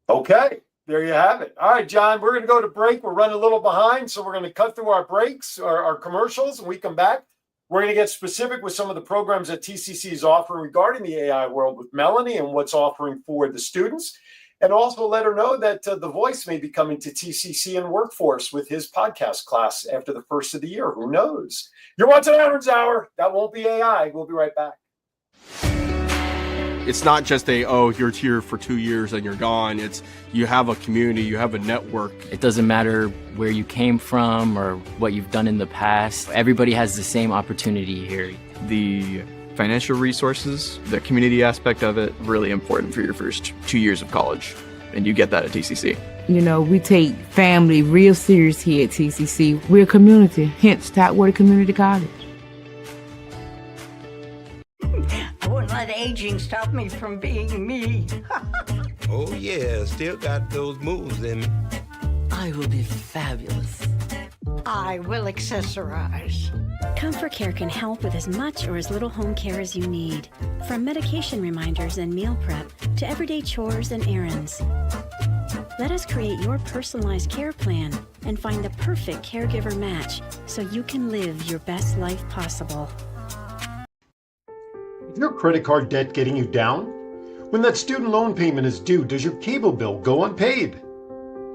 Okay, there you have it. All right, John, we're going to go to break. We're running a little behind, so we're going to cut through our breaks, our commercials, and we come back. We're going to get specific with some of the programs that TCC is offering regarding the AI world with Melanie and what's offering for the students. And also let her know that The Voice may be coming to TCC and Workforce with his podcast class after the first of the year. Who knows? You're watching Aaron's Hour. That won't be AI. We'll be right back. It's not just you're here for 2 years and you're gone. It's you have a community, you have a network. It doesn't matter where you came from or what you've done in the past. Everybody has the same opportunity here. The financial resources, the community aspect of it, really important for your first 2 years of college. And you get that at TCC. We take family real serious here at TCC. We're a community, hence Topwater Community College. I wouldn't let aging stop me from being me. Oh yeah, still got those moves in me. I will be fabulous. I will accessorize. Comfort Care can help with as much or as little home care as you need. From medication reminders and meal prep to everyday chores and errands. Let us create your personalized care plan and find the perfect caregiver match so you can live your best life possible. Is your credit card debt getting you down? When that student loan payment is due, does your cable bill go unpaid?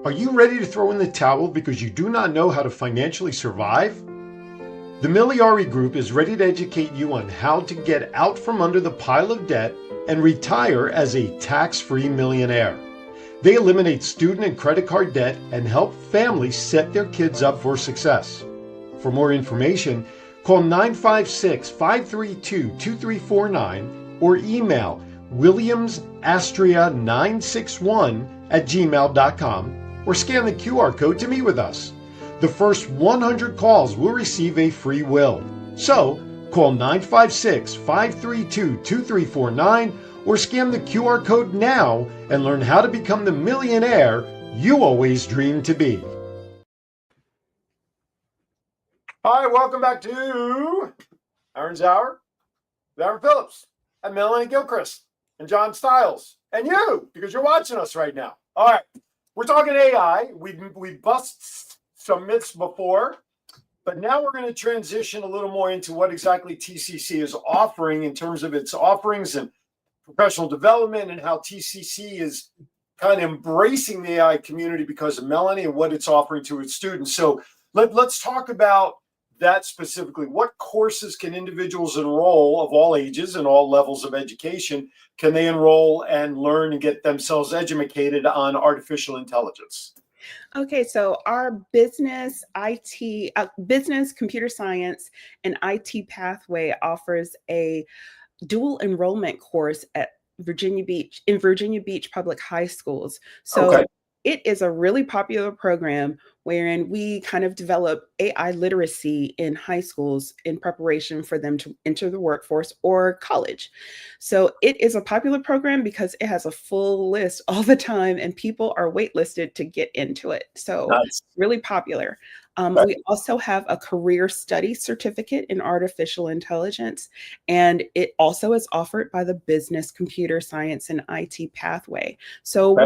Are you ready to throw in the towel because you do not know how to financially survive? The Miliari Group is ready to educate you on how to get out from under the pile of debt and retire as a tax-free millionaire. They eliminate student and credit card debt and help families set their kids up for success. For more information, call 956-532-2349 or email williamsastria961@gmail.com or scan the QR code to meet with us. The first 100 calls will receive a free will. So, call 956-532-2349 or scan the QR code now and learn how to become the millionaire you always dreamed to be. Hi, welcome back to Aaron's Hour with Aaron Phillips and Melanie Gilchrist and John Stiles and you, because you're watching us right now. All right, we're talking AI. We bust some myths before, but now we're going to transition a little more into what exactly TCC is offering in terms of its offerings and professional development, and how TCC is kind of embracing the AI community because of Melanie and what it's offering to its students. So let's talk about that specifically. What courses can individuals enroll of all ages and all levels of education can they enroll and learn and get themselves educated on artificial intelligence? Okay, so our business, IT, business, computer science, and IT pathway offers a dual enrollment course at Virginia Beach Public High Schools. So it is a really popular program wherein we kind of develop AI literacy in high schools in preparation for them to enter the workforce or college. So it is a popular program because it has a full list all the time and people are waitlisted to get into it. So really popular. We also have a career study certificate in artificial intelligence, and it also is offered by the business, computer science, and IT pathway. So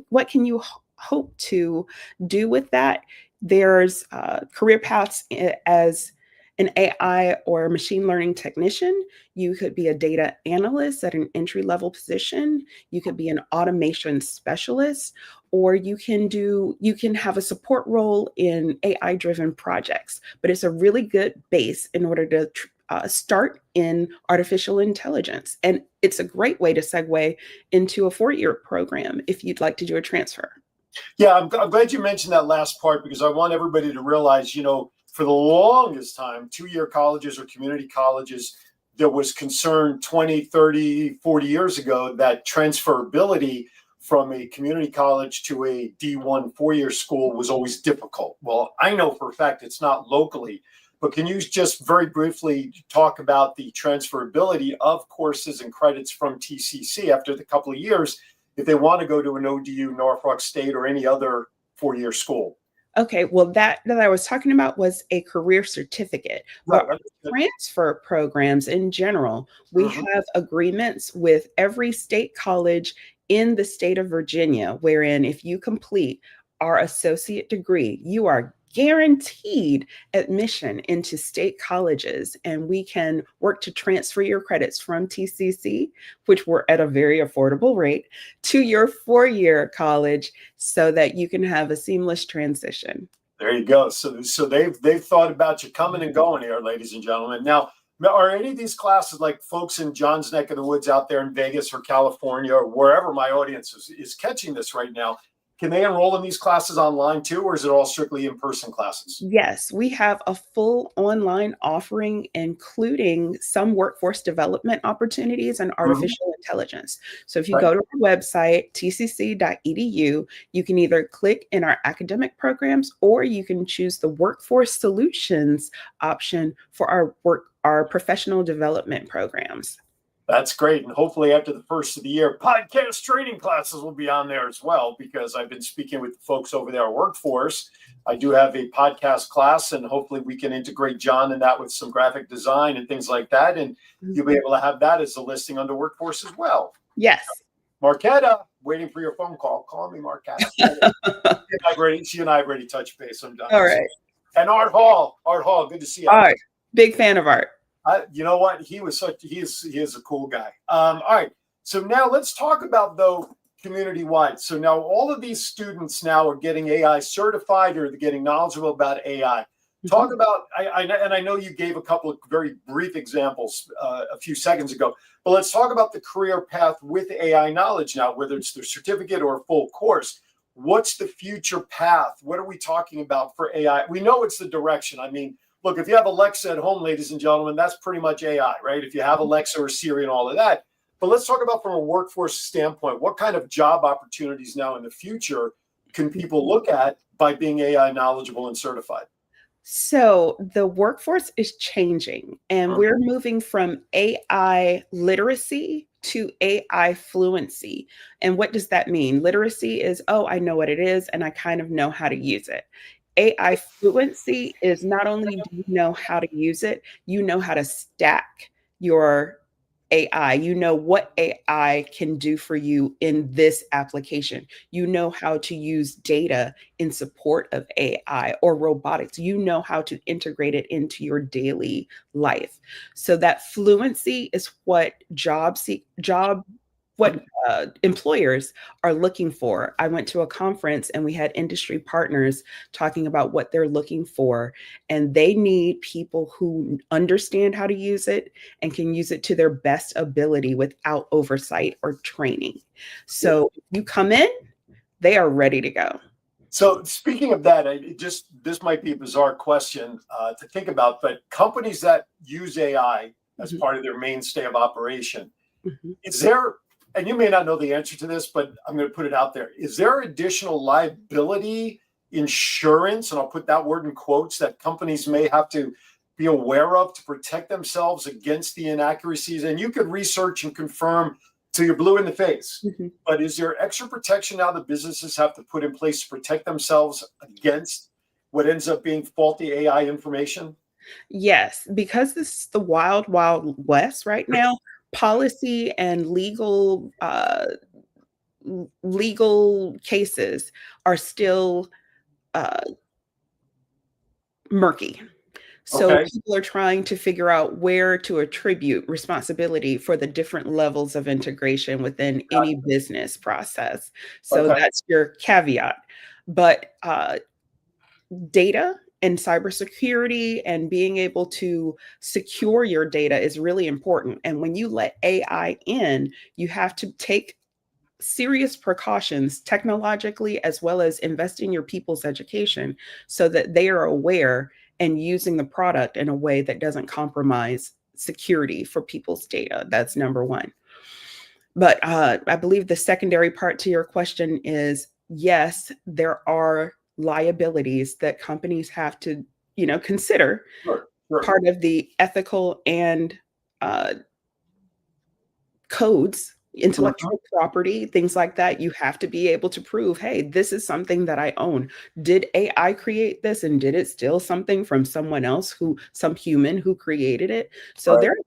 what can you hope to do with that? There's career paths as an AI or machine learning technician. You could be a data analyst at an entry-level position. You could be an automation specialist, or you can have a support role in AI-driven projects. But it's a really good base in order to start in artificial intelligence. And it's a great way to segue into a 4-year program if you'd like to do a transfer. Yeah, I'm glad you mentioned that last part, because I want everybody to realize, for the longest time, 2-year colleges or community colleges, there was concern 20, 30, 40 years ago that transferability from a community college to a D1 4-year school was always difficult. Well, I know for a fact it's not locally, but can you just very briefly talk about the transferability of courses and credits from TCC after the couple of years if they want to go to an ODU, Norfolk State, or any other 4-year school? Okay, well, that I was talking about was a career certificate. But transfer programs in general, we have agreements with every state college in the state of Virginia, wherein if you complete our associate degree, you are guaranteed admission into state colleges, and we can work to transfer your credits from TCC, which were at a very affordable rate, to your 4-year college so that you can have a seamless transition. There you go. So they've thought about you coming and going here, ladies and gentlemen. Now, are any of these classes, like folks in John's neck of the woods out there in Vegas or California or wherever my audience is catching this right now, can they enroll in these classes online too, or is it all strictly in-person classes? Yes, we have a full online offering, including some workforce development opportunities and artificial intelligence. So if you go to our website, tcc.edu, you can either click in our academic programs, or you can choose the workforce solutions option for our professional development programs. That's great. And hopefully after the first of the year, podcast training classes will be on there as well, because I've been speaking with the folks over there at Workforce. I do have a podcast class, and hopefully we can integrate John in that with some graphic design and things like that. And you'll be able to have that as a listing under Workforce as well. Yes. Marquetta, waiting for your phone call. Call me, Marquetta. She and I have already touched base. I'm done. All right. And Art Hall, good to see you. Art, big fan of Art. You know what? He is a cool guy. All right. So now let's talk about, though, community-wide. So now all of these students now are getting AI certified, or they're getting knowledgeable about AI. Talk about, I know you gave a couple of very brief examples a few seconds ago, but let's talk about the career path with AI knowledge now, whether it's the certificate or a full course. What's the future path? What are we talking about for AI? We know it's the direction. I mean, look, if you have Alexa at home, ladies and gentlemen, that's pretty much AI, right? If you have Alexa or Siri and all of that. But let's talk about from a workforce standpoint, what kind of job opportunities now in the future can people look at by being AI knowledgeable and certified? So the workforce is changing, and we're moving from AI literacy to AI fluency. And what does that mean? Literacy is, oh, I know what it is, and I kind of know how to use it. AI fluency is not only do you know how to use it, you know how to stack your AI. You know what AI can do for you in this application. You know how to use data in support of AI or robotics. You know how to integrate it into your daily life. So that fluency is what employers are looking for. I went to a conference and we had industry partners talking about what they're looking for, and they need people who understand how to use it and can use it to their best ability without oversight or training. So if you come in, they are ready to go. So speaking of that, this might be a bizarre question to think about, but companies that use AI as part of their mainstay of operation, is there, and you may not know the answer to this, but I'm going to put it out there. Is there additional liability insurance, and I'll put that word in quotes, that companies may have to be aware of to protect themselves against the inaccuracies? And you could research and confirm till you're blue in the face. But is there extra protection now that businesses have to put in place to protect themselves against what ends up being faulty AI information? Yes, because this is the wild, wild west right now. Policy and legal cases are still murky. So people are trying to figure out where to attribute responsibility for the different levels of integration within any business process. So that's your caveat. But data and cybersecurity and being able to secure your data is really important. And when you let AI in, you have to take serious precautions technologically, as well as invest in your people's education so that they are aware and using the product in a way that doesn't compromise security for people's data. That's number one. But I believe the secondary part to your question is, yes, there are liabilities that companies have to, consider. Part of the ethical and codes, intellectual property, things like that. You have to be able to prove, hey, this is something that I own. Did AI create this, and did it steal something from someone else, some human who created it? So there are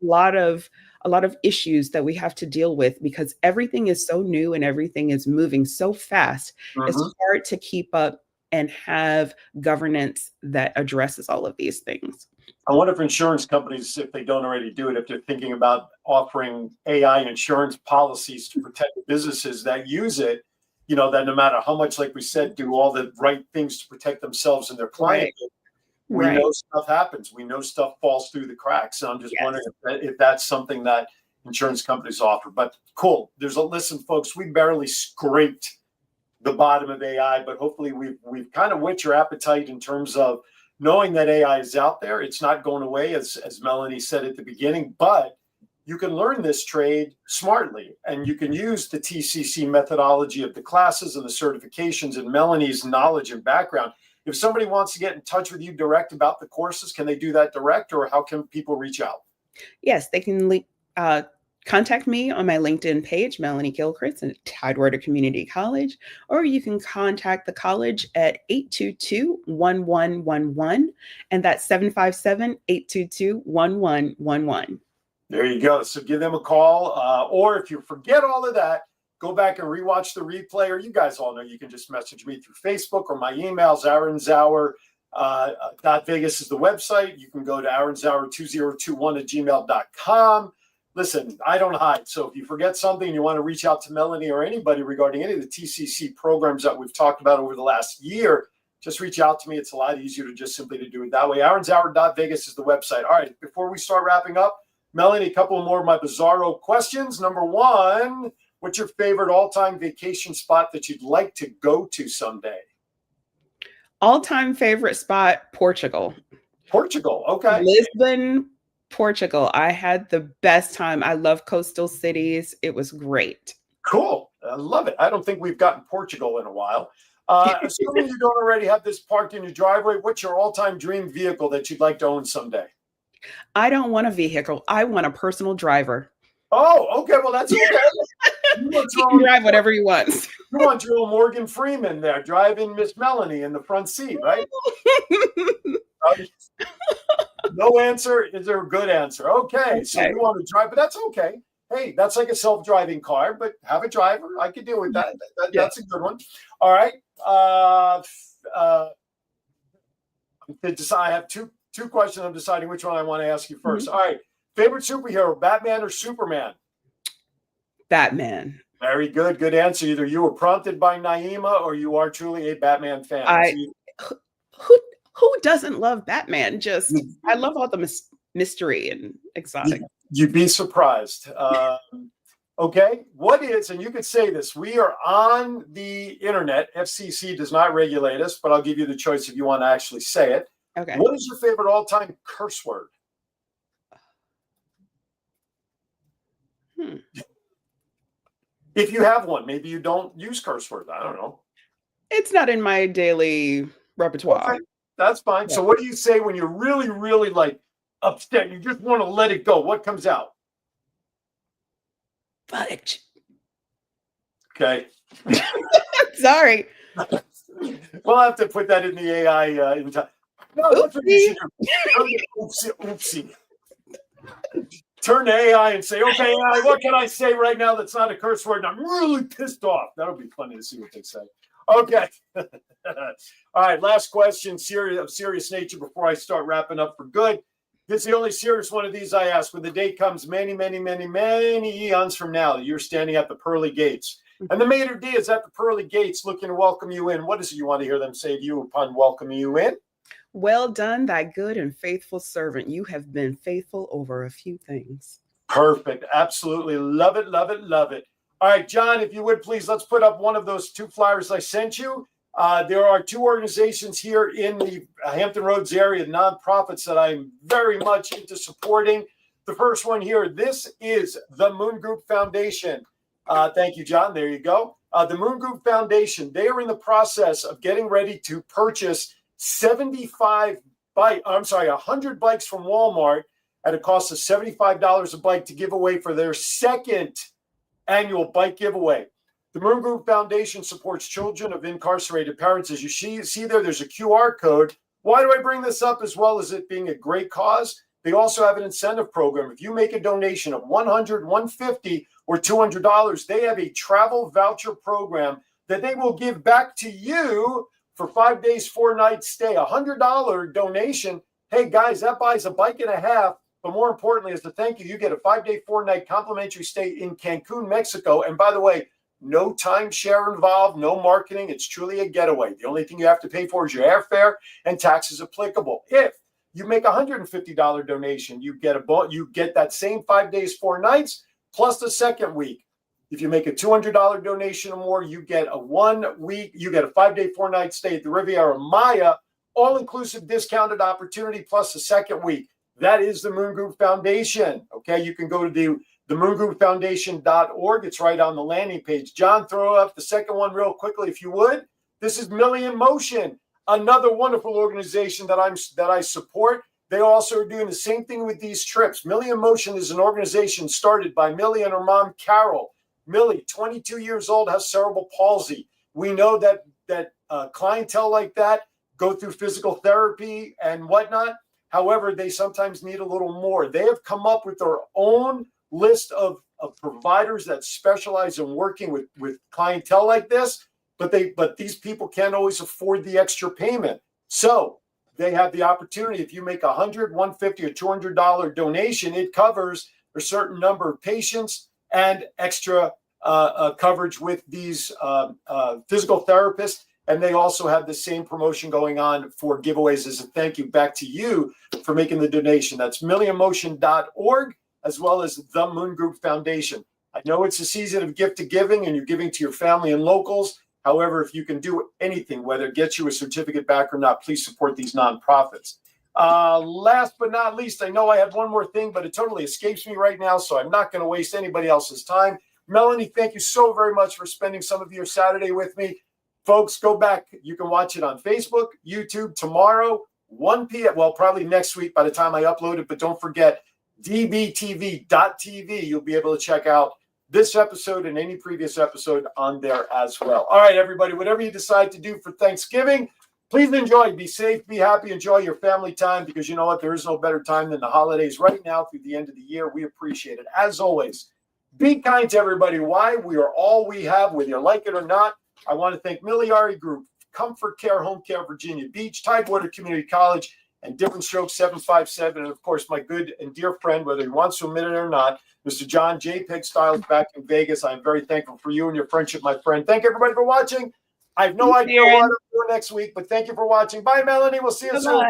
a lot of issues that we have to deal with because everything is so new and everything is moving so fast. It's hard to keep up and have governance that addresses all of these things. I wonder if insurance companies, if they don't already do it, if they're thinking about offering AI insurance policies to protect the businesses that use it, that no matter how much, like we said, do all the right things to protect themselves and their client. We know stuff happens. We know stuff falls through the cracks. So I'm just wondering if that's something that insurance companies offer. But cool. Listen, folks, we barely scraped the bottom of AI, but hopefully we've kind of whet your appetite in terms of knowing that AI is out there. It's not going away, as Melanie said at the beginning, but you can learn this trade smartly, and you can use the TCC methodology of the classes and the certifications and Melanie's knowledge and background. If somebody wants to get in touch with you direct about the courses, can they do that direct, or how can people reach out? Yes, they can Contact me on my LinkedIn page, Melanie Gilchrist at Tidewater Community College, or you can contact the college at 822-1111, and that's 757-822-1111. There you go. So give them a call, or if you forget all of that, go back and rewatch the replay, or you guys all know you can just message me through Facebook or my emails. aaronzauer.vegas is the website. You can go to aaronzauer2021@gmail.com. Listen, I don't hide. So if you forget something and you want to reach out to Melanie or anybody regarding any of the TCC programs that we've talked about over the last year, just reach out to me. It's a lot easier to just simply to do it that way. aaronzauer.vegas is the website. All right, before we start wrapping up, Melanie, a couple more of my bizarro questions. Number one, what's your favorite all-time vacation spot that you'd like to go to someday? All-time favorite spot, Portugal. Portugal, okay. Lisbon, Portugal. I had the best time. I love coastal cities. It was great. Cool. I love it. I don't think we've gotten Portugal in a while. Assuming you don't already have this parked in your driveway, what's your all-time dream vehicle that you'd like to own someday? I don't want a vehicle. I want a personal driver. Oh, okay. Well, that's okay. You can drive whatever you want. You want your little Morgan Freeman there driving Miss Melanie in the front seat, right? No answer. Is there a good answer? Okay. So you want to drive, but that's okay. Hey, that's like a self-driving car, but have a driver. I could deal with that. That's a good one. All right. I have two questions. I'm deciding which one I want to ask you first. All right. Favorite superhero, Batman or Superman? Batman. Very good. Good answer. Either you were prompted by Naima or you are truly a Batman fan. Who doesn't love Batman? I love all the mystery and exotic. You'd be surprised. Okay. What is, and you could say this, we are on the internet. FCC does not regulate us, but I'll give you the choice if you want to actually say it. Okay. What is your favorite all-time curse word? If you have one, maybe you don't use curse words. I don't know. It's not in my daily repertoire. Okay, that's fine. Yeah. So what do you say when you're really, really like upset? You just want to let it go. What comes out? Fudge. Okay. Sorry. We'll have to put that in the AI in time. No, that's what you should do. Oopsie. Turn to AI and say, okay, AI, what can I say right now that's not a curse word? And I'm really pissed off. That'll be funny to see what they say. Okay. All right, last question, of serious nature before I start wrapping up for good. This is the only serious one of these I ask. When the day comes many, many, many, many eons from now, you're standing at the pearly gates. And the maitre d' is at the pearly gates looking to welcome you in. What is it you want to hear them say to you upon welcoming you in? Well done, thy good and faithful servant. You have been faithful over a few things. Perfect. Absolutely. Love it, love it, love it. All right, John, if you would, please, let's put up one of those two flyers I sent you. There are two organizations here in the Hampton Roads area, nonprofits that I'm very much into supporting. The first one here, this is the Moon Group Foundation. Thank you, John. There you go. The Moon Group Foundation, they are in the process of getting ready to purchase 100 bikes from Walmart at a cost of $75 a bike to give away for their second annual bike giveaway. The Moon Group Foundation supports children of incarcerated parents. As you see there's a QR code. Why do I bring this up as well as it being a great cause? They also have an incentive program. If you make a donation of $100, $150, or $200, they have a travel voucher program that they will give back to you for 5 days, 4 nights stay. $100 donation. Hey, guys, that buys a bike and a half. But more importantly, as a thank you, you get a 5-day, 4-night complimentary stay in Cancun, Mexico. And by the way, no timeshare involved, no marketing. It's truly a getaway. The only thing you have to pay for is your airfare and taxes applicable. If you make a $150 donation, you get that same 5 days, 4 nights, plus the second week. If you make a $200 donation or more, you get a 1 week, you get a 5-day, 4-night stay at the Riviera Maya, all-inclusive discounted opportunity, plus the second week. That is the Moon Group Foundation. Okay, you can go to the moongroupfoundation.org. It's right on the landing page. John, throw up the second one real quickly, if you would. This is Millie in Motion, another wonderful organization that I support. They also are doing the same thing with these trips. Millie in Motion is an organization started by Millie and her mom, Carol. Millie, 22 years old, has cerebral palsy. We know that clientele like that go through physical therapy and whatnot. However, they sometimes need a little more. They have come up with their own list of providers that specialize in working with clientele like this, but these people can't always afford the extra payment. So they have the opportunity. If you make $100, $150, or $200 donation, it covers a certain number of patients and extra coverage with these physical therapists. And they also have the same promotion going on for giveaways as a thank you back to you for making the donation. That's millionemotion.org, as well as the Moon Group Foundation. I know it's a season of gift to giving and you're giving to your family and locals. However, if you can do anything, whether it gets you a certificate back or not, please support these nonprofits. Last but not least, I know I had one more thing, but it totally escapes me right now, so I'm not going to waste anybody else's time. Melanie, thank you so very much for spending some of your Saturday with me. Folks, go back. You can watch it on Facebook, YouTube tomorrow, 1 p.m. Well, probably next week by the time I upload it, but don't forget WWDBTV.TV. You'll be able to check out this episode and any previous episode on there as well. All right, everybody, whatever you decide to do for Thanksgiving, please enjoy. Be safe, be happy, enjoy your family time, because you know what? There is no better time than the holidays right now through the end of the year. We appreciate it. As always, be kind to everybody. Why? We are all we have, whether you like it or not. I want to thank Miliari Group, Comfort Care, Home Care, Virginia Beach, Tidewater Community College, and Different Strokes 757. And of course, my good and dear friend, whether he wants to admit it or not, Mr. John J. Peg Styles back in Vegas. I'm very thankful for you and your friendship, my friend. Thank everybody for watching. I have no idea what I'm doing next week, but thank you for watching. Bye, Melanie. We'll see you soon.